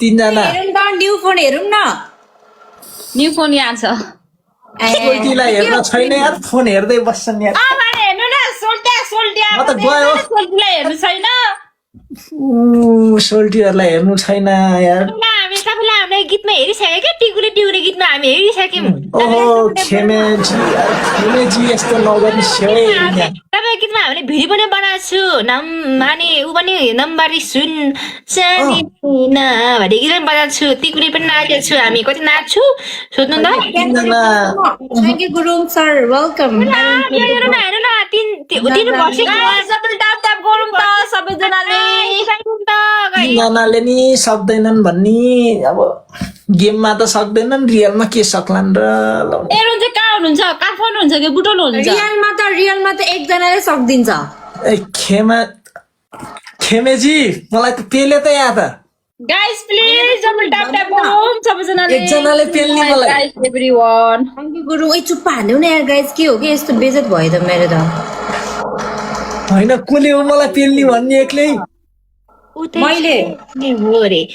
तीनजना हेरौँ त न्यू फोन हेरौँ न न्यू फोन यहाँ छ सोल्टीलाई हेर्न छैन यार फोन हेर्दै बस्छन् यार हेर्नु न सोल्टिया म त गयो सोल्टीलाई हेर्नु छैन सोल्टीहरूलाई हेर्नु छैन यार हामी तपाईँलाई हाम्रो गीतमा हेरिसक्यो क्या टिकुले गीतमा हामी हेरिसक्यौँ ओहो खेमेजी यार खेमेजी यस्तो नगर्नु स्याउ यहाँ तपाईँको गीतमा हामीले भिडियो पनि बनाएको छु अनि ऊ पनि नम्बरी सुन सानी भन्ने गीत पनि बनाएको छु टिकुले पनि नाचेको छु हामी कति नाच्छु सोध्नु त तीनजना thank you Gurung sir welcome हेर्नु न तिन सबै टाप गरौँ त सबैजनाले तीनजनाले नि सक्दैनन् भन्ने अब गेममा त सक्दैनन् रियलमा के सक्लान् र हेर्नु चाहिँ कहाँ हुनुहुन्छ काठमाडौँ हुन्छ कि बुटोल हुन्छ रियलमा त एकजनाले सक्दिन्छ ए खेमेजी मलाई त पेले त यहाँ त गाइस प्लिज डबल टाप गरौँ सबैजनाले एकजनाले पेल्ने मलाई guys everyone thank you Gurung ए चुप्पा हाल्नु न यार गाइज के हो कि यस्तो बेजत भयो त मेरो त होइन कसले हो मलाई पेल्ने भन्ने एक्लै मैले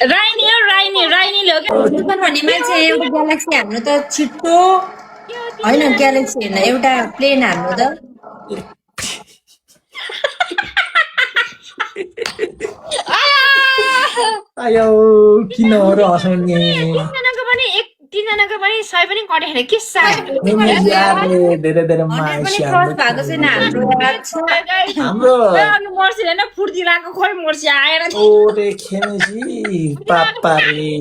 राइनीले हो क्या सुपर भन्ने मान्छे एउटा ग्यालेक्सी हान्नु त छिट्टो होइन ग्यालेक्सी हेर्न एउटा प्लेन हान्नु त आयो किन हो र हँसाउने तिनजनाको पनि सय पनि कटेन के धेरै धेरै भएको छैन हाम्रो मर्सी होइन फुर्ती लगाएको खोइ मर्सी आएर ओरे खेमेजी पापा रे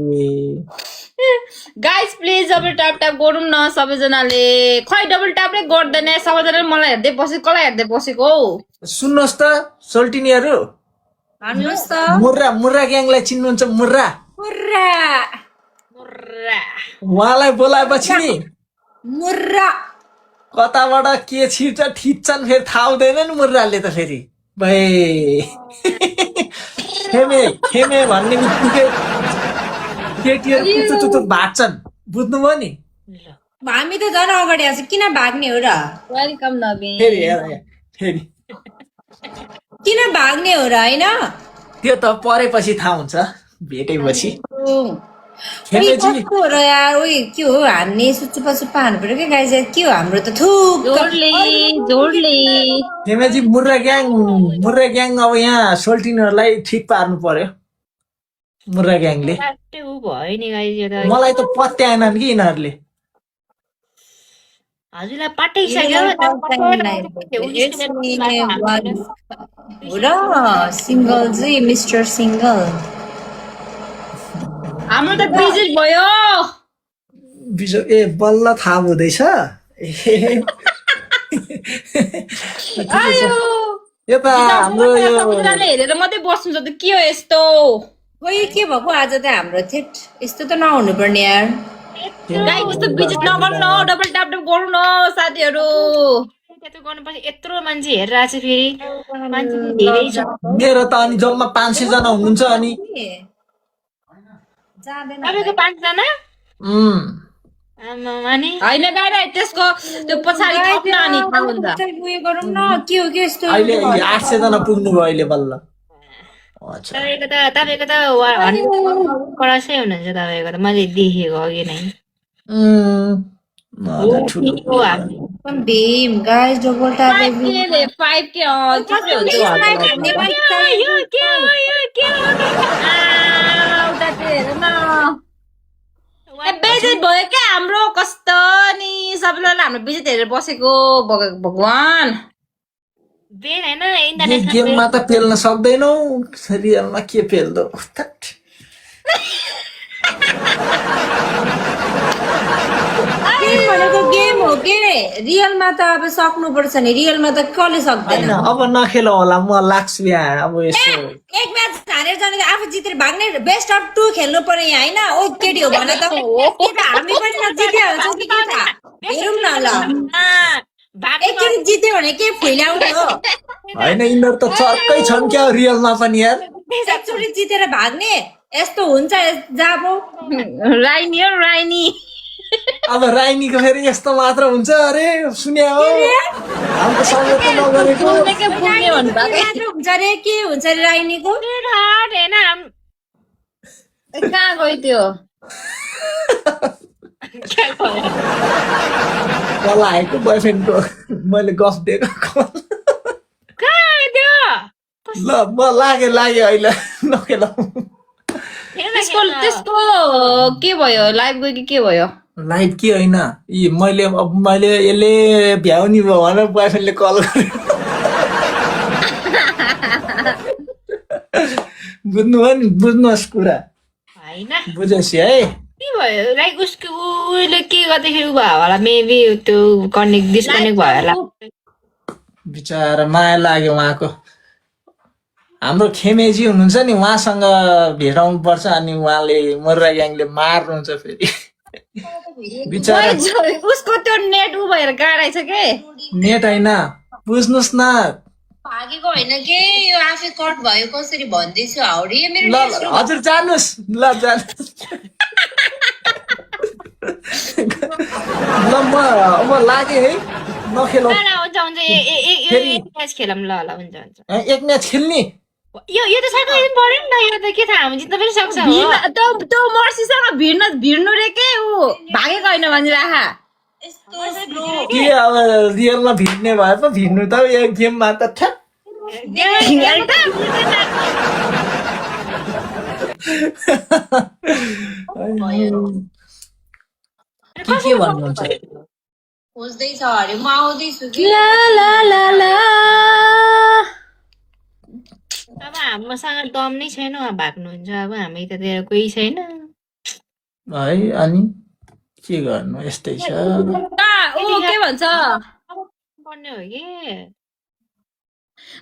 गाइस प्लिज डबल ट्याप गरौँ न सबैजनाले खै डबल ट्यापै गर्दैन सबैजनाले मलाई हेर्दै बसेको कसलाई हेर्दै बसेको हौ सुन्नुहोस् त सोल्टिनीहरू भन्नुहोस् त मुर्रा ग्याङलाई चिन्नुहुन्छ मुर्रा उहाँलाई बोलाएपछि नि मुर्रा कताबाट के छिर्छ ठिच्छन् फेरि थाहा हुँदैन नि मुर्राले त फेरि भए खेमे भन्ने बित्तिकै केटीहरू चुचुचुचु भाग्छन् बुझ्नुभयो नि हामी त झन् अगाडि आएको किन भाग्ने हो र वेलकम नबी फेरि हेर फेरि किन भाग्ने हो र होइन त्यो त परेपछि थाहा हुन्छ भेटेपछि उही कस्तो हो र यार उही के हो हान्ने सुच्चुपा सुप्पा हान्नु पर्यो क्या गाइस के हो हाम्रो त थुक जोडले खेमेजी मुर्रा ग्याङ अब यहाँ सोल्टिनीहरूलाई ठिक पार्नु पर्यो मुर्रा ग्याङले भयो नि गाइस यो त मलाई त पत्याएनन् कि यिनीहरूले हजुरलाई पठाइसक्यो हो र सिङ्गल चाहिँ मिस्टर सिङ्गल हाम्रो त बिजी भयो ए बल्ल थाहा हुँदैछ यो त हाम्रो यो हेरेर मात्रै बस्नु छ त के हो यस्तो खोइ के भएको आज त हाम्रो थेट यस्तो त नहुनु पर्ने यार गाई त्यस्तो बिजी नगर्नु न डबल ट्याप गर्नु न साथीहरू त्यस्तो गर्नुपर्छ यत्रो मान्छे हेरिरहेको छ फेरि मान्छे धेरै छ मेरो त अनि जम्मा 500 जना हुनुहुन्छ अनि तपाईँको 5 जना होइन गाई त्यसको त्यो पछाडि थप्न अनि थाहा हुन्छ उयो गरौँ न के हो के यस्तो अहिले 800 जना पुग्नुभयो अहिले बल्ल तपाईँको त क्रसै हुनुहुन्छ तपाईँको त मैले देखेको अघि नै Bhim guys double tap 5K बेजेट भयो क्या हाम्रो कस्तो नि सबैजनाले हाम्रो बेजेट हेरेर बसेको भगवान गेममा त पेल्न सक्दैनौ रियलमा के पेल्दो गेम हो के रियलमा त अब सक्नुपर्छ नि रियलमा त कसले सक्दैन अब नखेल होला म लाग्छु यहाँ अब यसो एक म्याच हारेर जाने आफू जितेर भाग्ने बेस्ट अफ 2 खेल्नु पर्यो यहाँ होइन ओ केटी हो भने त हामी पनि जिते हुन्छ कि के थाहा हेरौँ न ल एकचोटि जित्यो भने के फुइल्याउने हो होइन यिनीहरू त चर्कै छन् क्या रियलमा पनि यार एकचोटि जितेर भाग्ने यस्तो हुन्छ जाबो राइनी अब राइनीको फेरि यस्तो मात्र हुन्छ अरे सुन्या हो हाम्रो सँगै त नगरेको हुन्छ रे के हुन्छ रे राइनीको कहाँ गयो त्यो कल आएको बोयफ्रेन्डको मैले गफ दिएको call। कहाँ त्यो ल म लागे अहिले नखेलाउ। त्यसको के भयो लाइभ गयो कि के भयो लाइभ के होइन यी मैले यसले भ्याउनी भयो भनेर बोयफ्रेन्डले कल गर्यो। बुझ्नुभयो नि बुझ्नुहोस् कुरा होइन बुझेपछि है। के भयो लाइक उसको उले के गर्दाखेरि उ भयो होला मेबी त्यो डिस्कनेक्ट भयो होला बिचरा माया लाग्यो उहाँको। हाम्रो खेमेजी हुनुहुन्छ नि उहाँसँग भेटाउनु पर्छ अनि उहाँले मर्रा ग्याङले मार्नुहुन्छ फेरि बिचरा। उसको त्यो नेट उ भएर गाडाइछ के नेट होइन बुझ्नुहोस् न। भागेको होइन के यो आफै कट भयो कसरी भन्दैछु हाउडी मेरो ल हजुर जानुहोस् ल जानुहोस्। ल म लागेँ है नखेलौ। ल हुन्छ हुन्छ एक म्याच खेलौँ ल हुन्छ हुन्छ एक म्याच खेल्ने यो त सकाइ पर्यो नि त यो त के थाहा हामी जित्न पनि सक्छ हो त्यो मर्सीसँग भिड्नु रे के ऊ भागेको होइन भनिराखा के अब रियलमा भिड्ने भए पो भिड्नु त यो गेममा त ठ्याक। के भन्नुहुन्छ खोज्दैछ अरे म आउँदैछु कि अब हाम्रोसँग दम नै छैन भाग्नुहुन्छ अब हामी त त्यहाँ कोही छैन है अनि के गर्नु यस्तै छ। के भन्छ पर्ने हो कि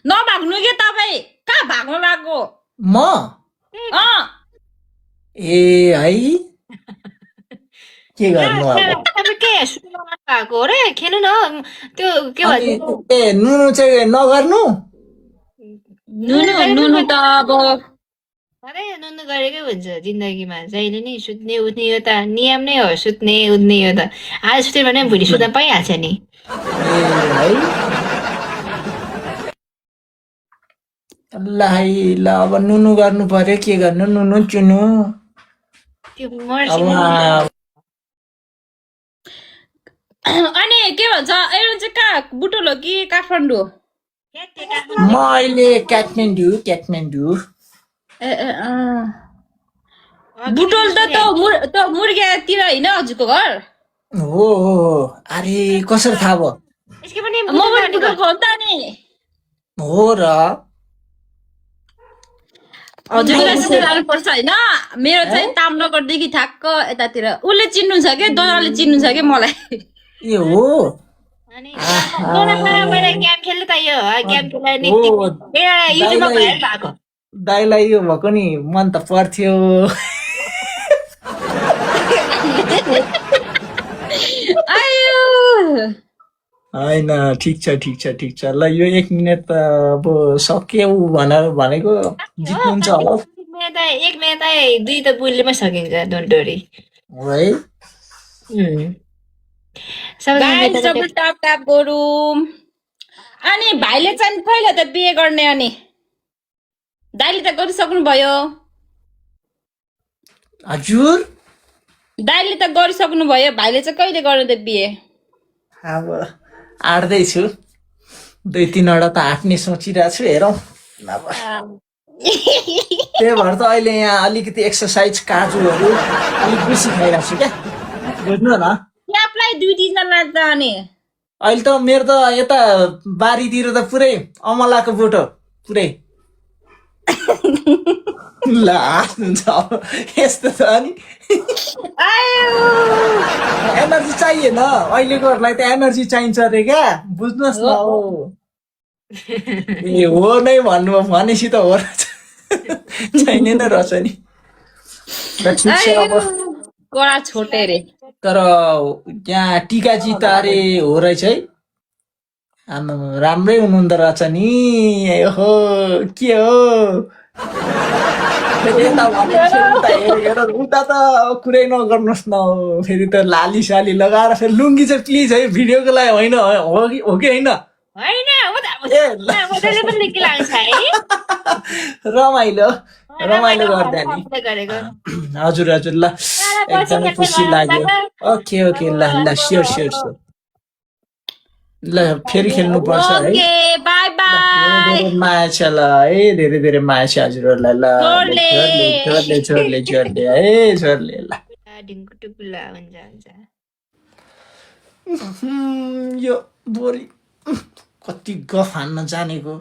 नभाग्नु के तपाईँ कहाँ भाग्नु लाग्यो म ए है के गर्नु अब तपाईँ के सुन्नु भएको हो रे खेल्नु न त्यो के भन्छ ए नुनु चाहिँ नगर्नु नुनु त अब अरे नुनु गरेकै हुन्छ जिन्दगीमा जहिले नि सुत्ने उठ्ने यो त नियम नै हो सुत्ने उठ्ने यो त आज सुत्यो भने भोलि सुत्न पाइहाल्छ नि ल है ल अब नुनु गर्नु पर्यो के गर्नु नुनु चुनु त्यो मर्सी अनि के भन्छ एरो चाहिँ कहाँ बुटोल हो कि काठमाडौँ म अहिले काठमाडौँ बुटोल त मुर्गियातिर होइन हजुरको घर हो अरे कसरी थाहा भयो यसको पनि म पनि बुटोलको हो त नि हो र हजुरलाई चाहिँ जानुपर्छ होइन मेरो चाहिँ तामनगरदेखि ठ्याक्क यतातिर उसले चिन्नु छ कि दोनाले चिन्नु छ कि मलाई ए हो अनि मैले गेम खेल्नु त यो गेम खेल्दा युट्युबमा भएर भएको दाइलाई यो भएको नि मन त पर्थ्यो होइन ठिक छ ल यो 1 मिनट त अब सक्यो भनेको जित्नुहुन्छ होला एक मिनट दुई त बोल्दैमा सकिन्छ डोन्ट वरी है टाप गरौँ अनि भाइले चाहिँ कहिले त बिहे गर्ने अनि दाइले त गरिसक्नु भयो हजुर दाइले त गरिसक्नु भयो भाइले चाहिँ कहिले गर्ने त बिहे अब आँट्दैछु 2-3 वटा त आँट्ने सोचिरहेको छु हेरौँ अब त्यही भएर त अहिले यहाँ अलिकति एक्सर्साइज काजुहरू अलिक बेसी खाइरहेको छु क्या बुझ्नु न क्यापलाई 2-3 जना त अनि अहिले त मेरो त यता बारीतिर त पुरै अमलाको बोटो पुरै ल हुन्छ यस्तो छ अनि एनर्जी चाहिएन अहिलेकोहरूलाई त एनर्जी चाहिन्छ अरे क्या बुझ्नुहोस् न हो ए हो नै भन्नु भनेपछि त हो चाहिने नै रहेछ नि कडा छोटे रे तर यहाँ टिकाजी त अरे हो रहेछ है आमा राम्रै हुनुहुँदो रहेछ नि हो के हो उता त कुरै नगर्नुहोस् न फेरि त लाली साली लगाएर फेरि लुङ्गी चाहिँ प्लिज है भिडियोको लागि होइन हो कि होइन रमाइलो रमाइलो गर्दा नि गरेको हजुर हजुर ल एकदमै खुसी लाग्यो ओके ओके ल ल स्योर स्योर स्योर ल फेरि खेल्नुपर्छ है ओके बाई बाई धेरै माया छ ल है धेरै धेरै माया छ हजुरहरूलाई ल जोडले। जोडले जोडले जोडले है जोडले ल ढिङ्गु टुकुला हुन्छ हुन्छ यो बोरी कति गफ हान्न जानेको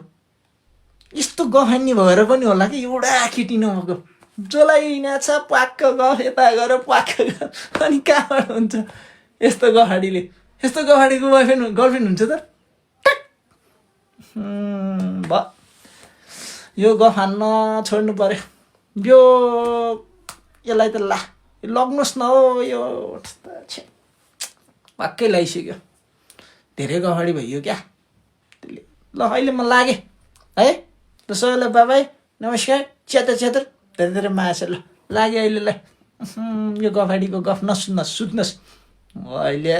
यस्तो गफ हान्ने भएर पनि होला कि एउटा केटी नभएको जसलाई नाछ प्वाक्क गफ यता गर प्वाक्क गर अनि कहाँबाट हुन्छ यस्तो गफाडीले यस्तो गफाडीको बोयफ्रेन्ड गर्लफ्रेन्ड हुन्छ त यो गफ हान्न छोड्नु पर्यो यसलाई त लग्नुहोस् न हो यो पक्कै लगाइसक्यो धेरै गफाडी भइयो क्या त्यसले ल अहिले म लागेँ है ल सबैलाई बाबाई नमस्कार च्यातर च्यातर धेरै धेरै माया छ ल लाग्यो अहिले ल यो गफाडीको गफ नसुन्नुहोस् सुत्नुहोस् अहिले